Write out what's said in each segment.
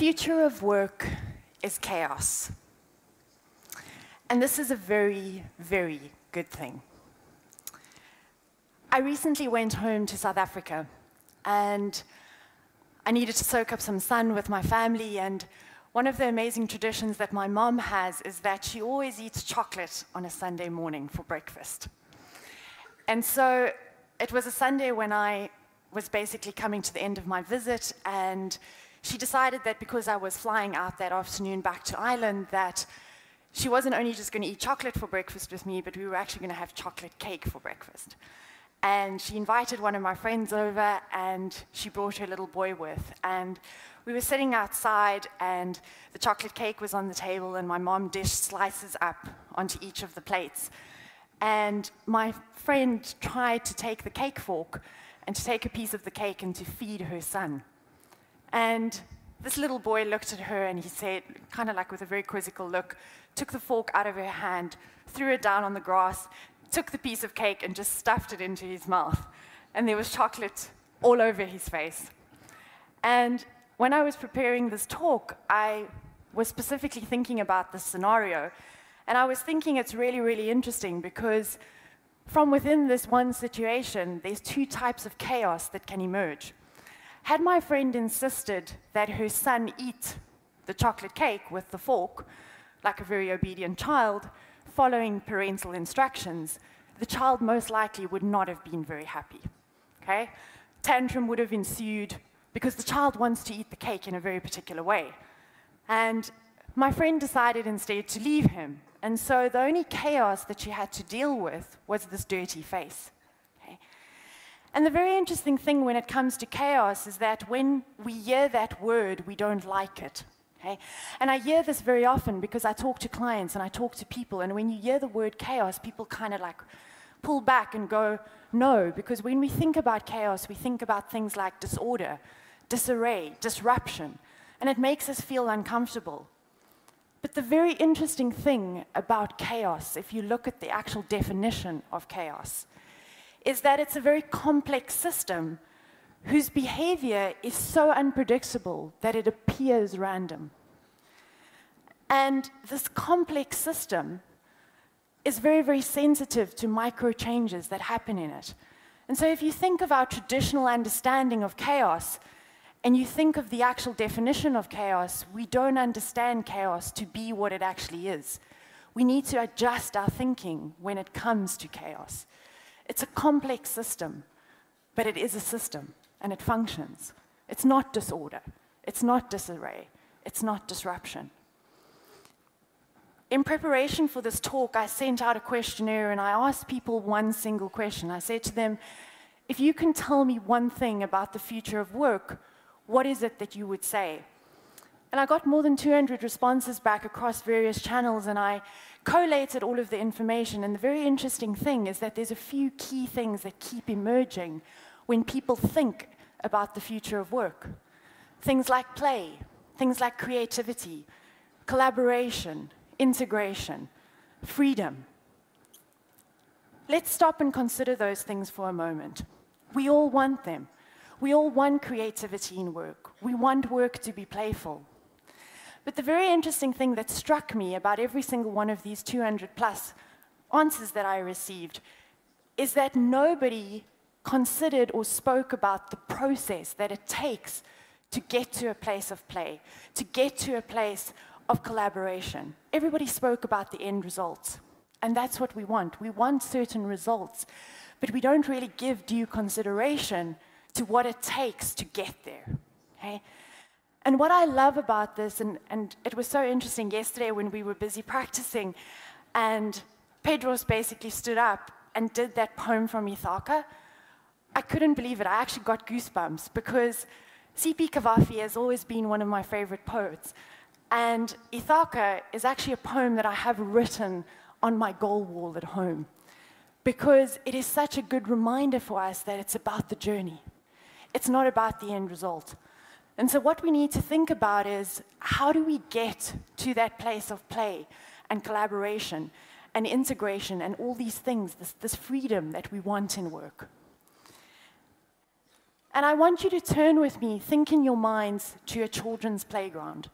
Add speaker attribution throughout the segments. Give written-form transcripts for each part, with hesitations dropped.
Speaker 1: future of work is chaos. And this is a very, very good thing. I recently went home to South Africa, and I needed to soak up some sun with my family, and one of the amazing traditions that my mom has is that she always eats chocolate on a Sunday morning for breakfast. And so it was a Sunday when I was basically coming to the end of my visit, and she decided that because I was flying out that afternoon back to Ireland, that she wasn't only just going to eat chocolate for breakfast with me, but we were actually going to have chocolate cake for breakfast. And she invited one of my friends over, and she brought her little boy with. And we were sitting outside, and the chocolate cake was on the table, and my mom dished slices up onto each of the plates. And my friend tried to take the cake fork and to take a piece of the cake and to feed her son. And this little boy looked at her, and he said, kind of like with a very quizzical look, took the fork out of her hand, threw it down on the grass, took the piece of cake and just stuffed it into his mouth. And there was chocolate all over his face. And when I was preparing this talk, I was specifically thinking about this scenario. And I was thinking it's really, really interesting because from within this one situation, there's two types of chaos that can emerge. Had my friend insisted that her son eat the chocolate cake with the fork, like a very obedient child, following parental instructions, the child most likely would not have been very happy. Okay? Tantrum would have ensued because the child wants to eat the cake in a very particular way. And my friend decided instead to leave him. And so the only chaos that she had to deal with was this dirty face. Okay? And the very interesting thing when it comes to chaos is that when we hear that word, we don't like it. Okay? And I hear this very often because I talk to clients and I talk to people, and when you hear the word chaos, people kind of like pull back and go, no, because when we think about chaos, we think about things like disorder, disarray, disruption, and it makes us feel uncomfortable. But the very interesting thing about chaos, if you look at the actual definition of chaos, is that it's a very complex system whose behavior is so unpredictable that it appears random. And this complex system is very, very sensitive to micro changes that happen in it. And so if you think of our traditional understanding of chaos, and you think of the actual definition of chaos, we don't understand chaos to be what it actually is. We need to adjust our thinking when it comes to chaos. It's a complex system, but it is a system, and it functions. It's not disorder. It's not disarray. It's not disruption. In preparation for this talk, I sent out a questionnaire, and I asked people one single question. I said to them, if you can tell me one thing about the future of work, what is it that you would say? And I got more than 200 responses back across various channels, and I collated all of the information. And the very interesting thing is that there's a few key things that keep emerging when people think about the future of work. Things like play, things like creativity, collaboration, integration, freedom. Let's stop and consider those things for a moment. We all want them. We all want creativity in work. We want work to be playful. But the very interesting thing that struck me about every single one of these 200 plus answers that I received is that nobody considered or spoke about the process that it takes to get to a place of play, to get to a place of collaboration. Everybody spoke about the end results. And that's what we want. We want certain results, but we don't really give due consideration to what it takes to get there. Okay? And what I love about this, and it was so interesting yesterday when we were busy practicing, and Pedros basically stood up and did that poem from Ithaka. I couldn't believe it. I actually got goosebumps because C.P. Cavafy has always been one of my favorite poets. And Ithaka is actually a poem that I have written on my goal wall at home because it is such a good reminder for us that it's about the journey. It's not about the end result. And so what we need to think about is how do we get to that place of play and collaboration and integration and all these things, this freedom that we want in work. And I want you to turn with me, think in your minds to a children's playground.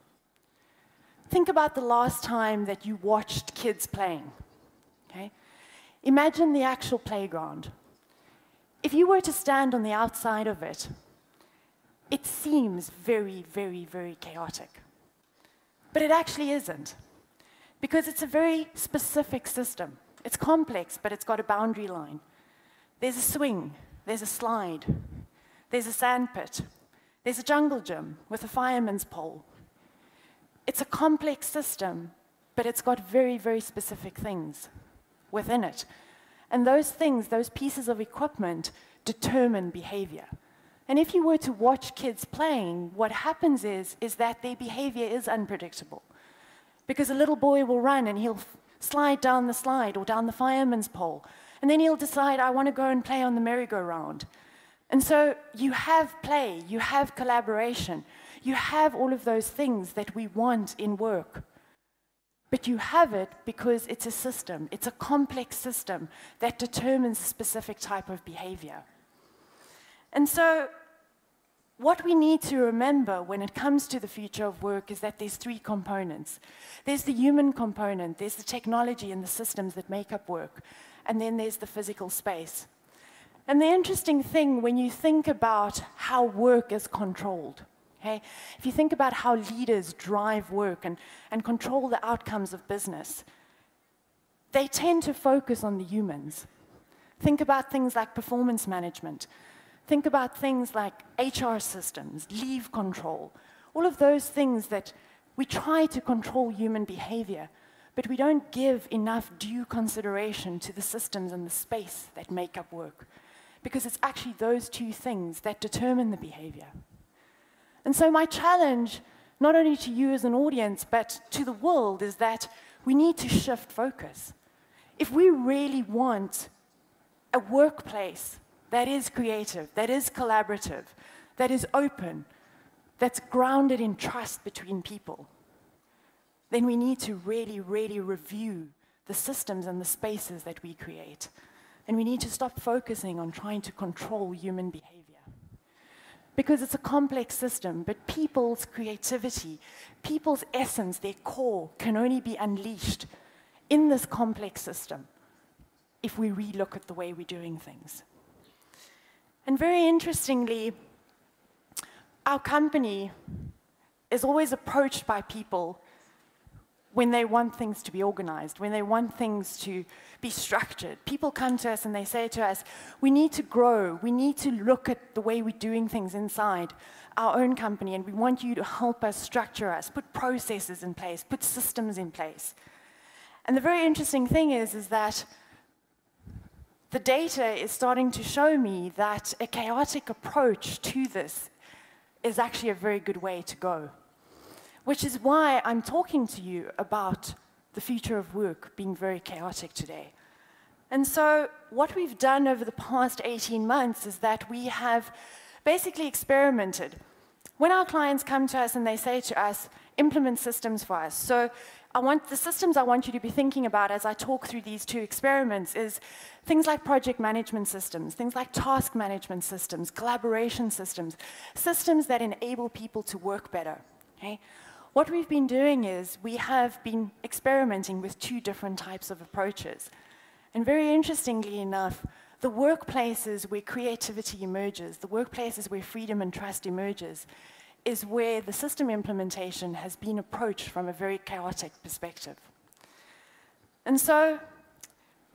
Speaker 1: Think about the last time that you watched kids playing. Okay? Imagine the actual playground. If you were to stand on the outside of it, it seems very, very, very chaotic. But it actually isn't, because it's a very specific system. It's complex, but it's got a boundary line. There's a swing, there's a slide, there's a sand pit, there's a jungle gym with a fireman's pole. It's a complex system, but it's got very, very specific things within it. And those things, those pieces of equipment, determine behavior. And if you were to watch kids playing, what happens is that their behavior is unpredictable. Because a little boy will run and he'll slide down the slide or down the fireman's pole, and then he'll decide, I want to go and play on the merry-go-round. And so you have play, you have collaboration, you have all of those things that we want in work. But you have it because it's a system, it's a complex system that determines a specific type of behavior. And so what we need to remember when it comes to the future of work is that there's three components. There's the human component, there's the technology and the systems that make up work, and then there's the physical space. And the interesting thing when you think about how work is controlled, okay? If you think about how leaders drive work and control the outcomes of business, they tend to focus on the humans. Think about things like performance management. Think about things like HR systems, leave control, all of those things that we try to control human behavior, but we don't give enough due consideration to the systems and the space that make up work, because it's actually those two things that determine the behavior. And so my challenge, not only to you as an audience, but to the world, is that we need to shift focus. If we really want a workplace that is creative, that is collaborative, that is open, that's grounded in trust between people, then we need to really, really review the systems and the spaces that we create. And we need to stop focusing on trying to control human behavior. Because it's a complex system, but people's creativity, people's essence, their core, can only be unleashed in this complex system if we relook at the way we're doing things. And very interestingly, our company is always approached by people when they want things to be organized, when they want things to be structured. People come to us and they say to us, we need to grow, we need to look at the way we're doing things inside our own company, and we want you to help us structure us, put processes in place, put systems in place. And the very interesting thing is that the data is starting to show me that a chaotic approach to this is actually a very good way to go. Which is why I'm talking to you about the future of work being very chaotic today. And so what we've done over the past 18 months is that we have basically experimented. When our clients come to us and they say to us, implement systems for us. So the systems I want you to be thinking about as I talk through these two experiments is things like project management systems, things like task management systems, collaboration systems, systems that enable people to work better. Okay? What we've been doing is we have been experimenting with two different types of approaches. And very interestingly enough, the workplaces where creativity emerges, the workplaces where freedom and trust emerges, is where the system implementation has been approached from a very chaotic perspective. And so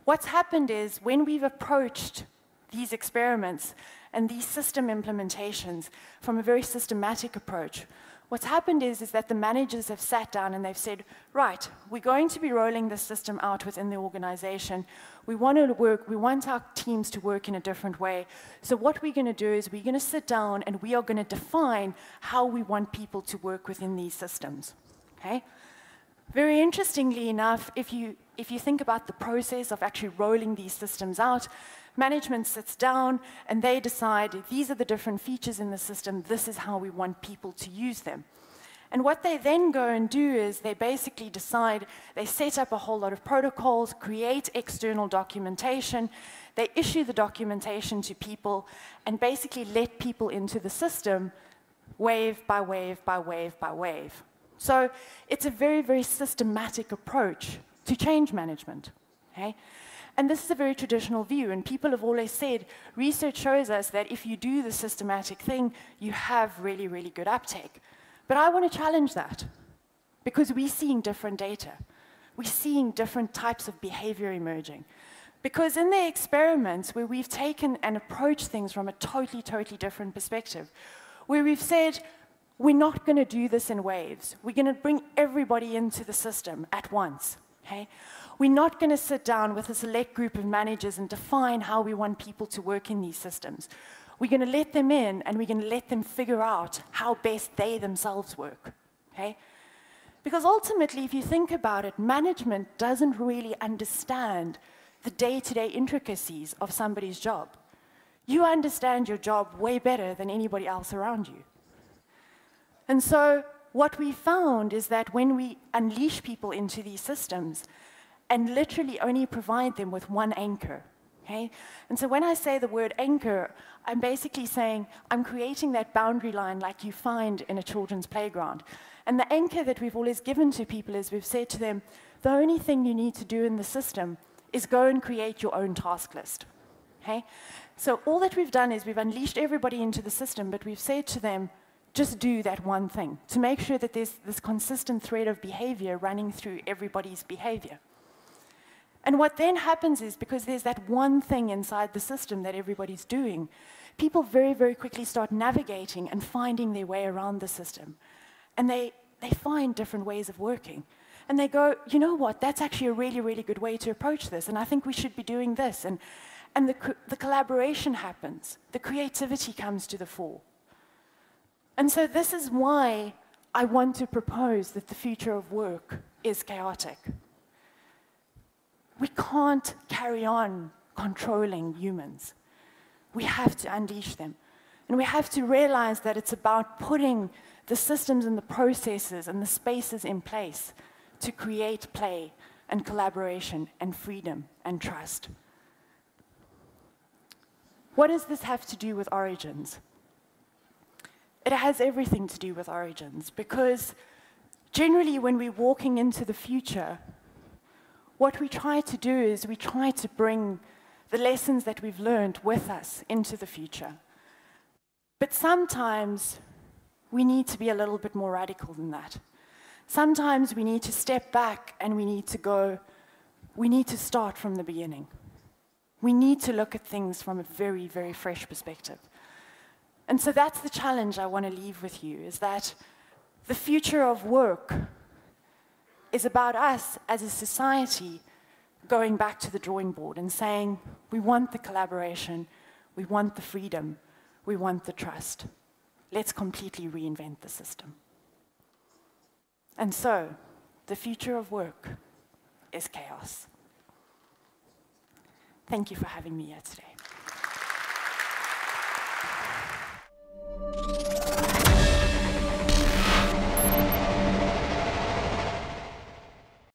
Speaker 1: what's happened is when we've approached these experiments and these system implementations from a very systematic approach, what's happened is that the managers have sat down and they've said, right, we're going to be rolling this system out within the organization. We want our teams to work in a different way. So what we're going to do is we're going to sit down and we are going to define how we want people to work within these systems. Okay? Very interestingly enough, if you think about the process of actually rolling these systems out, management sits down and they decide these are the different features in the system, this is how we want people to use them. And what they then go and do is they basically decide, they set up a whole lot of protocols, create external documentation, they issue the documentation to people, and basically let people into the system wave by wave by wave by wave. So it's a very, very systematic approach to change management. Okay? And this is a very traditional view, and people have always said, research shows us that if you do the systematic thing, you have really, really good uptake. But I want to challenge that, because we're seeing different data. We're seeing different types of behavior emerging. Because in the experiments where we've taken and approached things from a totally, totally different perspective, where we've said, we're not going to do this in waves. We're going to bring everybody into the system at once. Okay? We're not going to sit down with a select group of managers and define how we want people to work in these systems. We're going to let them in, and we're going to let them figure out how best they themselves work. Okay? Because ultimately, if you think about it, management doesn't really understand the day-to-day intricacies of somebody's job. You understand your job way better than anybody else around you. And so what we found is that when we unleash people into these systems and literally only provide them with one anchor, okay? And so when I say the word anchor, I'm basically saying I'm creating that boundary line like you find in a children's playground. And the anchor that we've always given to people is we've said to them, the only thing you need to do in the system is go and create your own task list. Okay? So all that we've done is we've unleashed everybody into the system, but we've said to them, just do that one thing to make sure that there's this consistent thread of behavior running through everybody's behavior. And what then happens is, because there's that one thing inside the system that everybody's doing, people very, very quickly start navigating and finding their way around the system. And they find different ways of working. And they go, you know what, that's actually a really, really good way to approach this, and I think we should be doing this. And the collaboration happens. The creativity comes to the fore. And so this is why I want to propose that the future of work is chaotic. We can't carry on controlling humans. We have to unleash them. And we have to realize that it's about putting the systems and the processes and the spaces in place to create play and collaboration and freedom and trust. What does this have to do with origins? It has everything to do with origins, because generally when we're walking into the future, what we try to do is we try to bring the lessons that we've learned with us into the future. But sometimes we need to be a little bit more radical than that. Sometimes we need to step back and we need to start from the beginning. We need to look at things from a very, very fresh perspective. And so that's the challenge I want to leave with you, is that the future of work is about us as a society going back to the drawing board and saying, we want the collaboration, we want the freedom, we want the trust. Let's completely reinvent the system. And so, the future of work is chaos. Thank you for having me here today.